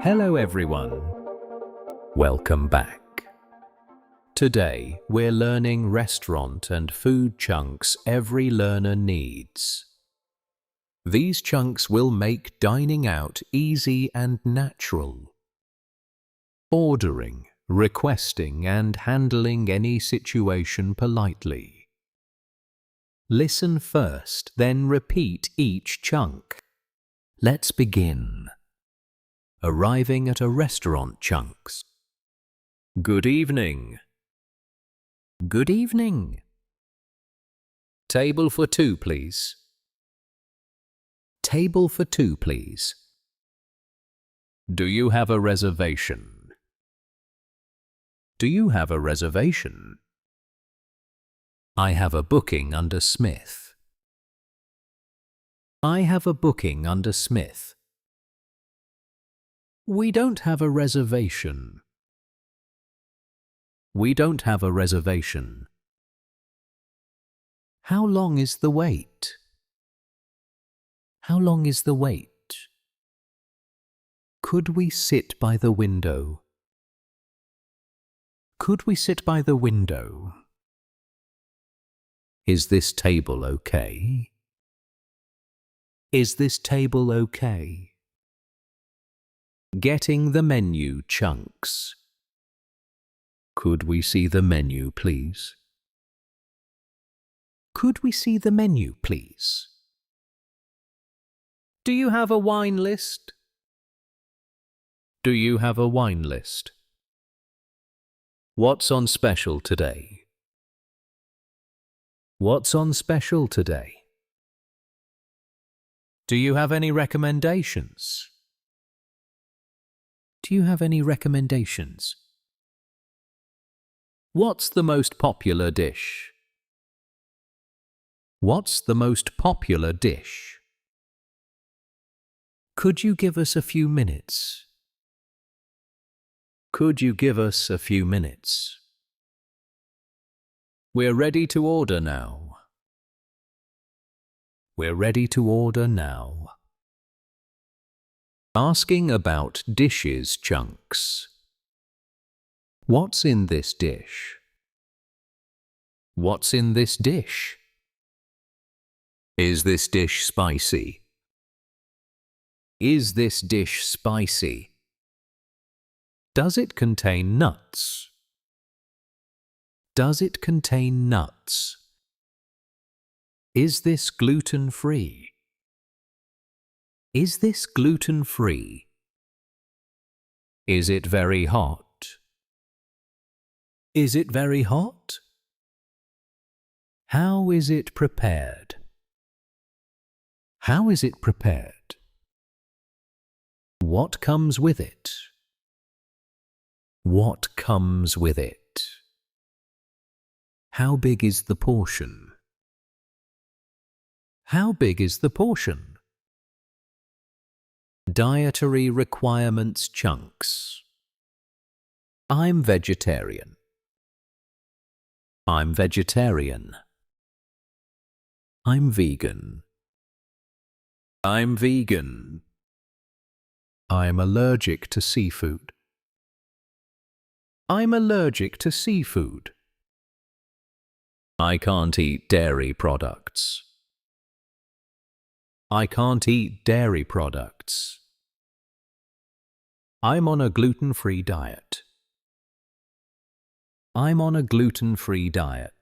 Hello everyone. Welcome back. Today we're learning restaurant and food chunks every learner needs. These chunks will make dining out easy and natural. Ordering, requesting and handling any situation politely. Listen first, then repeat each chunk. Let's begin. Arriving at a restaurant chunks. Good evening. Good evening. Table for two, please. Table for two, please. Do you have a reservation? Do you have a reservation? I have a booking under Smith. I have a booking under Smith. We don't have a reservation. We don't have a reservation. How long is the wait? How long is the wait? Could we sit by the window? Could we sit by the window? Is this table okay? Is this table okay? Getting the menu chunks. Could we see the menu, please? Could we see the menu, please? Do you have a wine list? Do you have a wine list? What's on special today? What's on special today? Do you have any recommendations? Do you have any recommendations? What's the most popular dish? What's the most popular dish? Could you give us a few minutes? Could you give us a few minutes? We're ready to order now. We're ready to order now. Asking about dishes chunks. What's in this dish? What's in this dish? Is this dish spicy? Is this dish spicy? Does it contain nuts? Does it contain nuts? Is this gluten-free? Is this gluten-free? Is it very hot? Is it very hot? How is it prepared? How is it prepared? What comes with it? What comes with it? How big is the portion? How big is the portion? Dietary requirements chunks. I'm vegetarian. I'm vegetarian. I'm vegan. I'm vegan. I'm allergic to seafood. I'm allergic to seafood. I can't eat dairy products. I can't eat dairy products. I'm on a gluten-free diet. I'm on a gluten-free diet.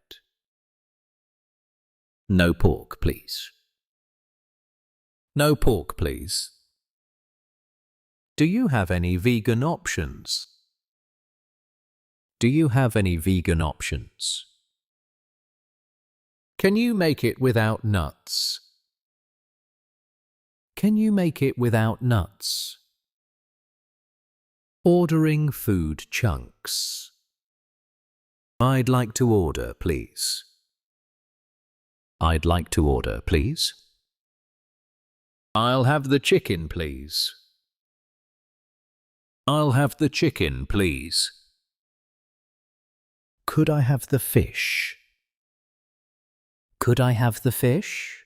No pork, please. No pork, please. Do you have any vegan options? Do you have any vegan options? Can you make it without nuts? Can you make it without nuts? Ordering food chunks. I'd like to order, please. I'd like to order, please. I'll have the chicken, please. I'll have the chicken, please. Could I have the fish? Could I have the fish?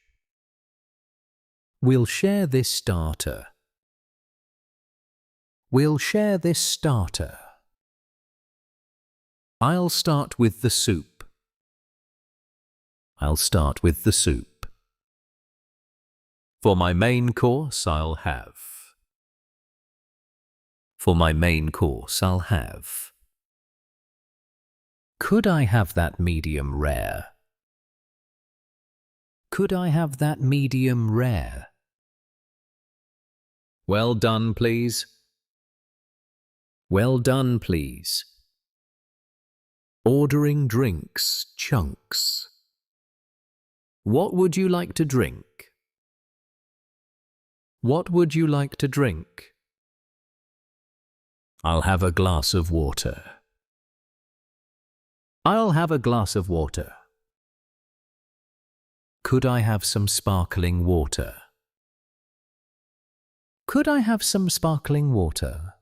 We'll share this starter. We'll share this starter. I'll start with the soup. I'll start with the soup. For my main course, I'll have. For my main course, I'll have. Could I have that medium rare? Could I have that medium rare? Well done, please. Well done, please. Ordering drinks, chunks. What would you like to drink? What would you like to drink? I'll have a glass of water. I'll have a glass of water. Could I have some sparkling water? Could I have some sparkling water?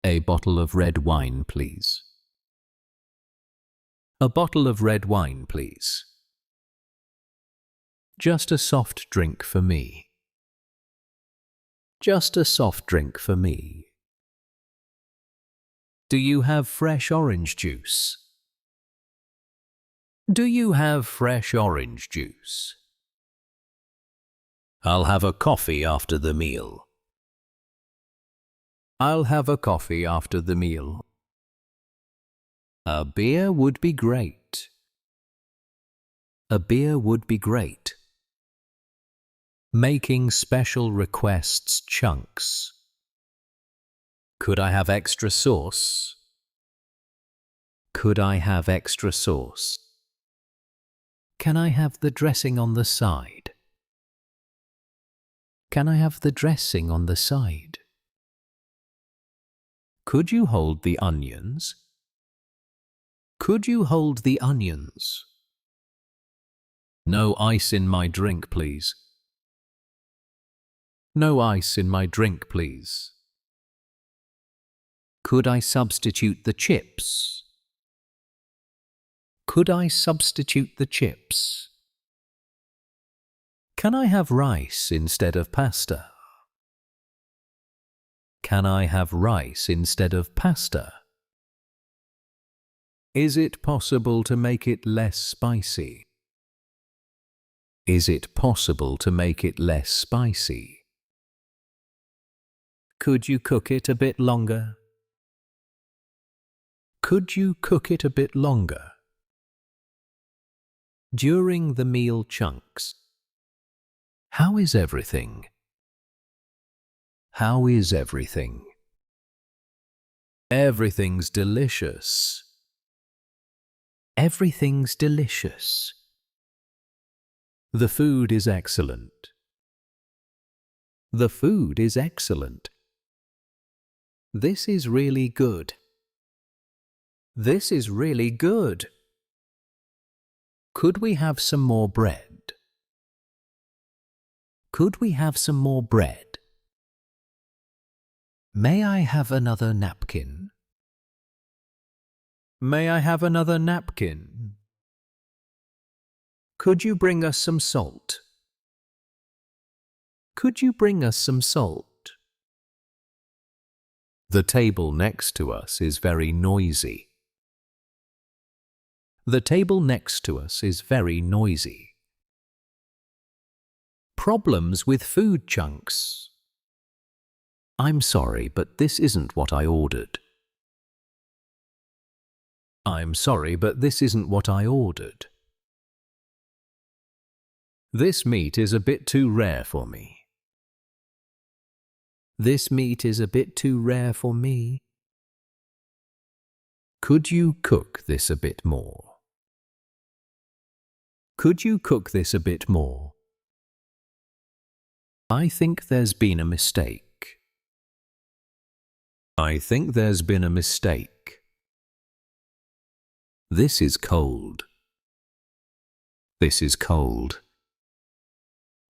A bottle of red wine, please. A bottle of red wine, please. Just a soft drink for me. Just a soft drink for me. Do you have fresh orange juice? Do you have fresh orange juice? I'll have a coffee after the meal. I'll have a coffee after the meal. A beer would be great. A beer would be great. Making special requests chunks. Could I have extra sauce? Could I have extra sauce? Can I have the dressing on the side? Can I have the dressing on the side? Could you hold the onions? Could you hold the onions? No ice in my drink, please. No ice in my drink, please. Could I substitute the chips? Could I substitute the chips? Can I have rice instead of pasta? Can I have rice instead of pasta? Is it possible to make it less spicy? Is it possible to make it less spicy? Could you cook it a bit longer? Could you cook it a bit longer? During the meal chunks. How is everything? How is everything? Everything's delicious. Everything's delicious. The food is excellent. The food is excellent. This is really good. This is really good. Could we have some more bread? Could we have some more bread? May I have another napkin? May I have another napkin? Could you bring us some salt? Could you bring us some salt? The table next to us is very noisy. The table next to us is very noisy. Problems with food chunks. I'm sorry, but this isn't what I ordered. I'm sorry, but this isn't what I ordered. This meat is a bit too rare for me. This meat is a bit too rare for me. Could you cook this a bit more? Could you cook this a bit more? I think there's been a mistake. I think there's been a mistake. This is cold. This is cold.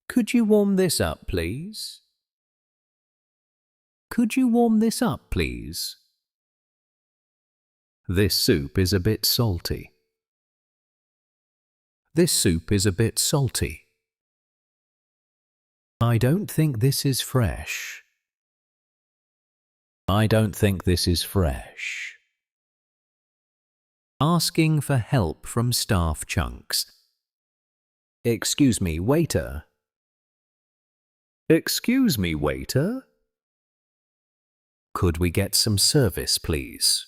Could you warm this up, please? Could you warm this up, please? This soup is a bit salty. This soup is a bit salty. I don't think this is fresh. I don't think this is fresh. Asking for help from staff chunks. Excuse me, waiter. Excuse me, waiter. Could we get some service, please?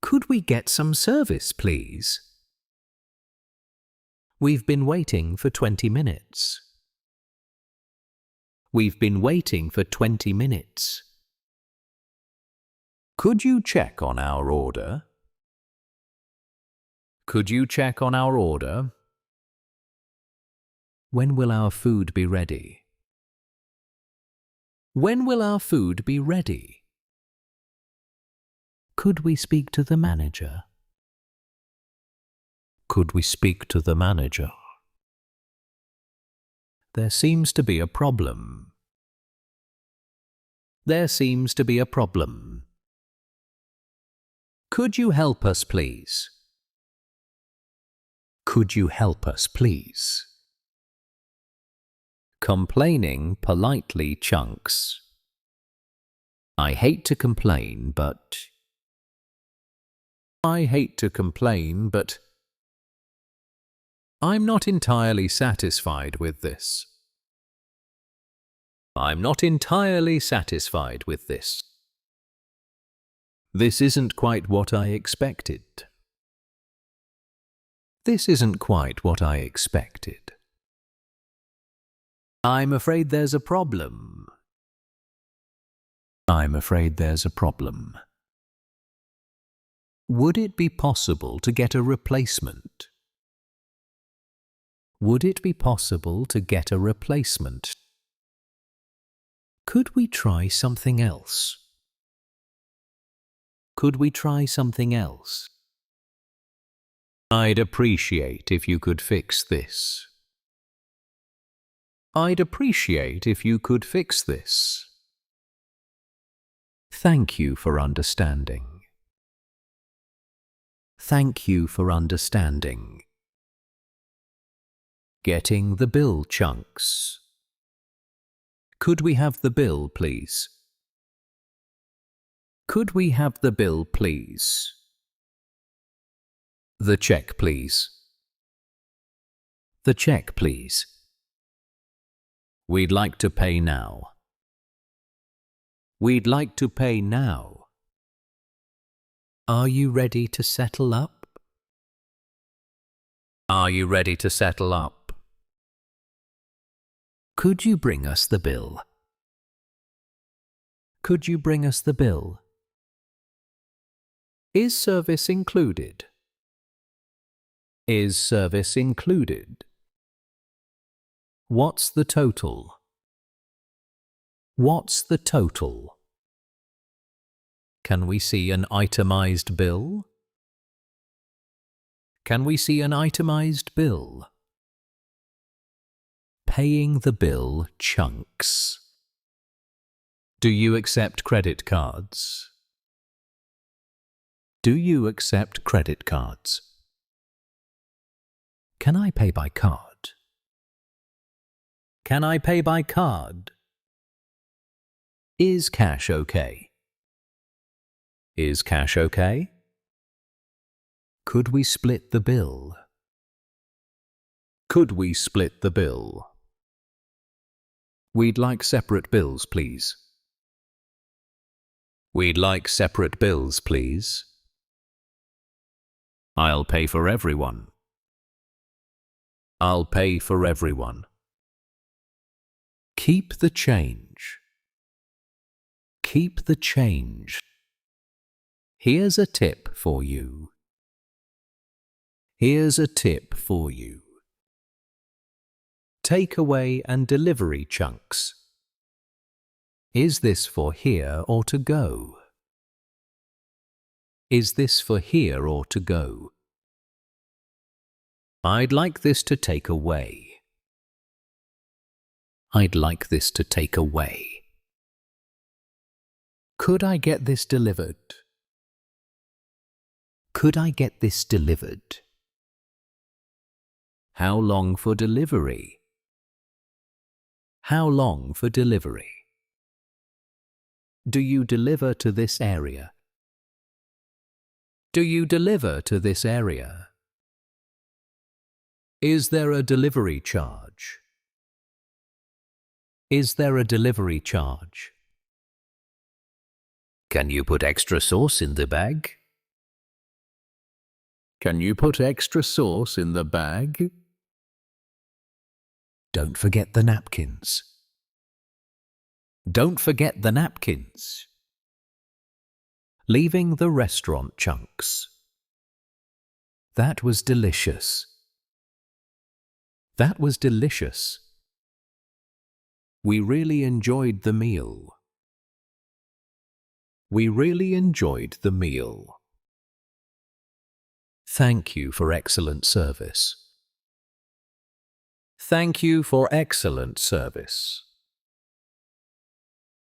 Could we get some service, please? We've been waiting for 20 minutes. We've been waiting for 20 minutes. Could you check on our order? Could you check on our order? When will our food be ready? When will our food be ready? Could we speak to the manager? Could we speak to the manager? There seems to be a problem. There seems to be a problem. Could you help us, please? Could you help us, please? Complaining politely chunks. I hate to complain, but... I hate to complain, but... I'm not entirely satisfied with this. I'm not entirely satisfied with this. This isn't quite what I expected. This isn't quite what I expected. I'm afraid there's a problem. I'm afraid there's a problem. Would it be possible to get a replacement? Would it be possible to get a replacement? Could we try something else? Could we try something else? I'd appreciate if you could fix this. I'd appreciate if you could fix this. Thank you for understanding. Thank you for understanding. Getting the bill chunks. Could we have the bill, please? Could we have the bill, please? The check, please. The check, please. We'd like to pay now. We'd like to pay now. Are you ready to settle up? Are you ready to settle up? Could you bring us the bill? Could you bring us the bill? Is service included? Is service included? What's the total? What's the total? Can we see an itemized bill? Can we see an itemized bill? Paying the bill chunks. Do you accept credit cards? Do you accept credit cards? Can I pay by card? Can I pay by card? Is cash okay? Is cash okay? Could we split the bill? Could we split the bill? We'd like separate bills, please. We'd like separate bills, please. I'll pay for everyone. I'll pay for everyone. Keep the change. Keep the change. Here's a tip for you. Here's a tip for you. Takeaway and delivery chunks. Is this for here or to go? Is this for here or to go? I'd like this to take away. I'd like this to take away. Could I get this delivered? Could I get this delivered? How long for delivery? How long for delivery? Do you deliver to this area? Do you deliver to this area? Is there a delivery charge? Is there a delivery charge? Can you put extra sauce in the bag? Can you put extra sauce in the bag? Don't forget the napkins. Don't forget the napkins. Leaving the restaurant chunks. That was delicious. That was delicious. We really enjoyed the meal. We really enjoyed the meal. Thank you for excellent service. Thank you for excellent service.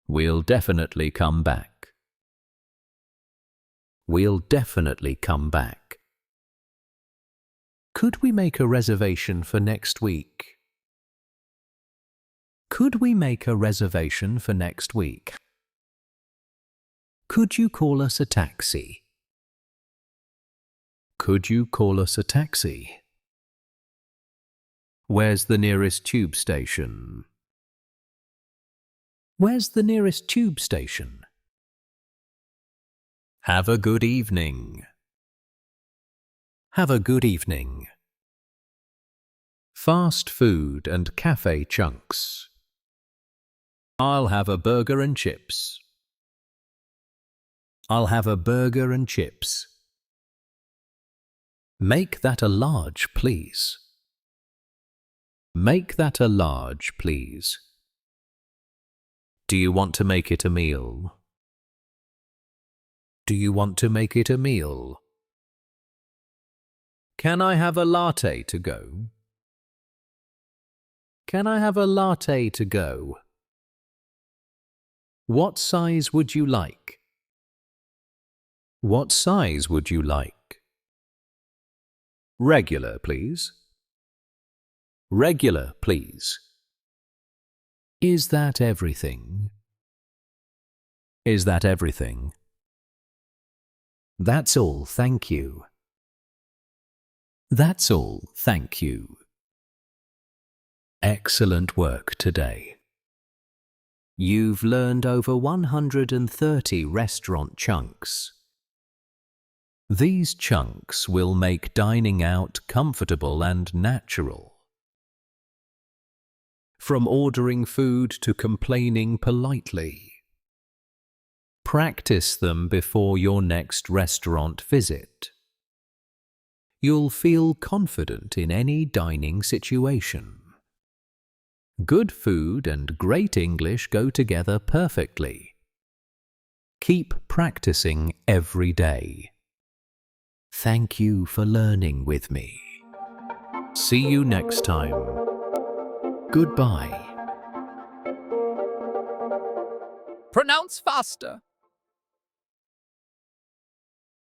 We'll definitely come back. We'll definitely come back. Could we make a reservation for next week? Could we make a reservation for next week? Could you call us a taxi? Could you call us a taxi? Where's the nearest tube station? Where's the nearest tube station? Have a good evening. Have a good evening. Fast food and cafe chunks. I'll have a burger and chips. I'll have a burger and chips. Make that a large, please. Make that a large, please. Do you want to make it a meal? Do you want to make it a meal? Can I have a latte to go? Can I have a latte to go? What size would you like? What size would you like? Regular, please. Regular, please. Is that everything? Is that everything? That's all, thank you. That's all, thank you. Excellent work today. You've learned over 130 restaurant chunks. These chunks will make dining out comfortable and natural. From ordering food to complaining politely. Practice them before your next restaurant visit. You'll feel confident in any dining situation. Good food and great English go together perfectly. Keep practicing every day. Thank you for learning with me. See you next time. Goodbye. Pronounce faster.